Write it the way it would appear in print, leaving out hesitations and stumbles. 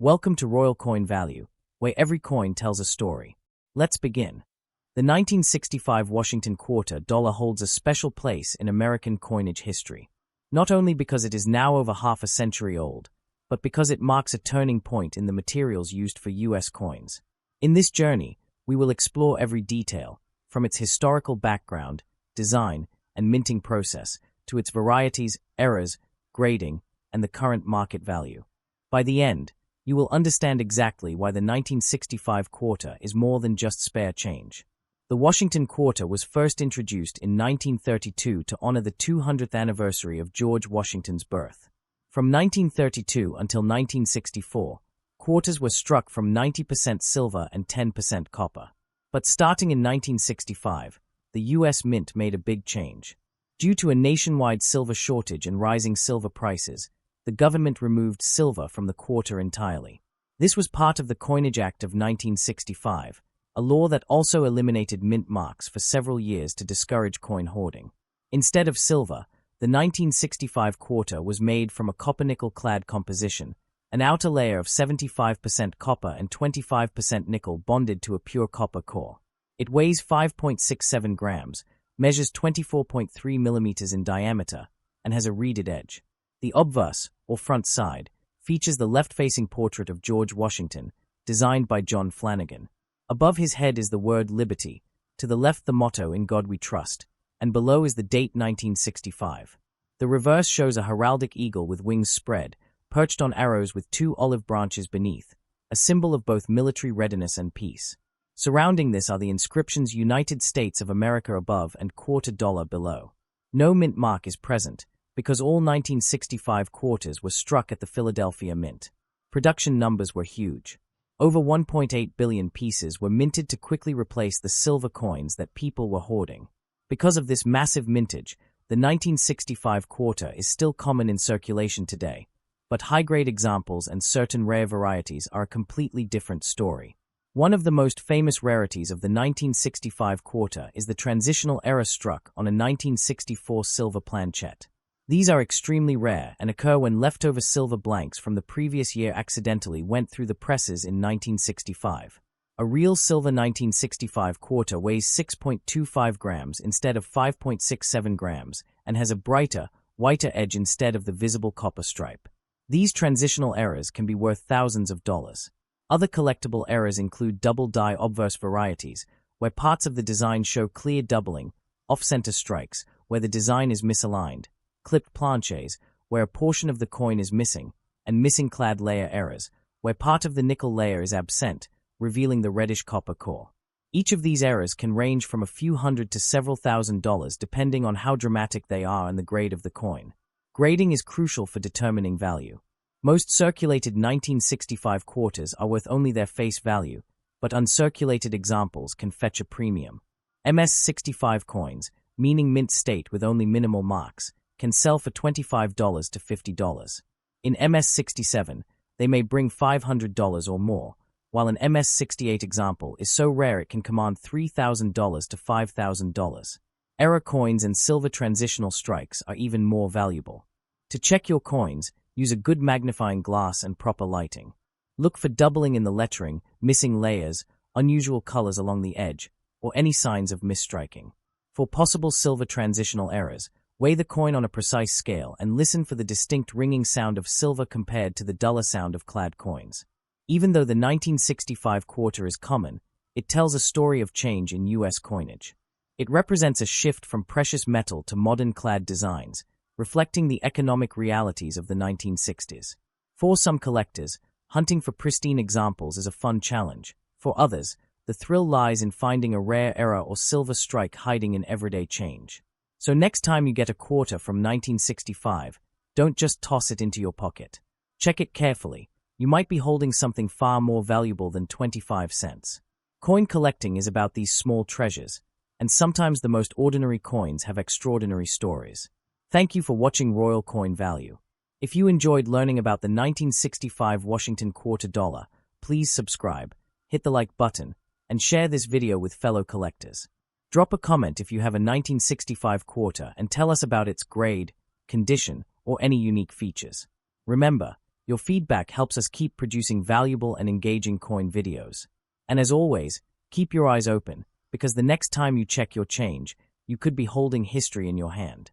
Welcome to Royal Coin Value, where every coin tells a story. Let's begin. The 1965 Washington quarter dollar holds a special place in American coinage history, not only because it is now over half a century old, but because it marks a turning point in the materials used for U.S. coins. In this journey, we will explore every detail, from its historical background, design, and minting process, to its varieties, errors, grading, and the current market value. By the end, you will understand exactly why the 1965 quarter is more than just spare change. The Washington quarter was first introduced in 1932 to honor the 200th anniversary of George Washington's birth. From 1932 until 1964, quarters were struck from 90% silver and 10% copper. But starting in 1965, the U.S. Mint made a big change. Due to a nationwide silver shortage and rising silver prices, the government removed silver from the quarter entirely. This was part of the Coinage Act of 1965, a law that also eliminated mint marks for several years to discourage coin hoarding. Instead of silver, the 1965 quarter was made from a copper-nickel-clad composition, an outer layer of 75% copper and 25% nickel bonded to a pure copper core. It weighs 5.67 grams, measures 24.3 millimeters in diameter, and has a reeded edge. The obverse, or front side, features the left-facing portrait of George Washington, designed by John Flanagan. Above his head is the word Liberty, to the left the motto In God We Trust, and below is the date 1965. The reverse shows a heraldic eagle with wings spread, perched on arrows with two olive branches beneath, a symbol of both military readiness and peace. Surrounding this are the inscriptions United States of America above and quarter dollar below. No mint mark is present, because all 1965 quarters were struck at the Philadelphia Mint. Production numbers were huge. Over 1.8 billion pieces were minted to quickly replace the silver coins that people were hoarding. Because of this massive mintage, the 1965 quarter is still common in circulation today, but high-grade examples and certain rare varieties are a completely different story. One of the most famous rarities of the 1965 quarter is the transitional error struck on a 1964 silver planchet. These are extremely rare and occur when leftover silver blanks from the previous year accidentally went through the presses in 1965. A real silver 1965 quarter weighs 6.25 grams instead of 5.67 grams and has a brighter, whiter edge instead of the visible copper stripe. These transitional errors can be worth thousands of dollars. Other collectible errors include double-die obverse varieties, where parts of the design show clear doubling, off-center strikes, where the design is misaligned, clipped planches, where a portion of the coin is missing, and missing clad layer errors, where part of the nickel layer is absent, revealing the reddish copper core. Each of these errors can range from a few hundred to several $1,000s depending on how dramatic they are and the grade of the coin. Grading is crucial for determining value. Most circulated 1965 quarters are worth only their face value, but uncirculated examples can fetch a premium. MS-65 coins, meaning mint state with only minimal marks, can sell for $25 to $50. In MS-67, they may bring $500 or more, while an MS-68 example is so rare it can command $3,000 to $5,000. Error coins and silver transitional strikes are even more valuable. To check your coins, use a good magnifying glass and proper lighting. Look for doubling in the lettering, missing layers, unusual colors along the edge, or any signs of misstriking. For possible silver transitional errors, weigh the coin on a precise scale and listen for the distinct ringing sound of silver compared to the duller sound of clad coins. Even though the 1965 quarter is common, it tells a story of change in U.S. coinage. It represents a shift from precious metal to modern clad designs, reflecting the economic realities of the 1960s. For some collectors, hunting for pristine examples is a fun challenge. For others, the thrill lies in finding a rare error or silver strike hiding in everyday change. So next time you get a quarter from 1965, don't just toss it into your pocket. Check it carefully. You might be holding something far more valuable than 25 cents. Coin collecting is about these small treasures, and sometimes the most ordinary coins have extraordinary stories. Thank you for watching Royal Coin Value. If you enjoyed learning about the 1965 Washington quarter dollar, please subscribe, hit the like button, and share this video with fellow collectors. Drop a comment if you have a 1965 quarter and tell us about its grade, condition, or any unique features. Remember, Your feedback helps us keep producing valuable and engaging coin videos. And as always, keep your eyes open, because the next time you check your change, you could be holding history in your hand.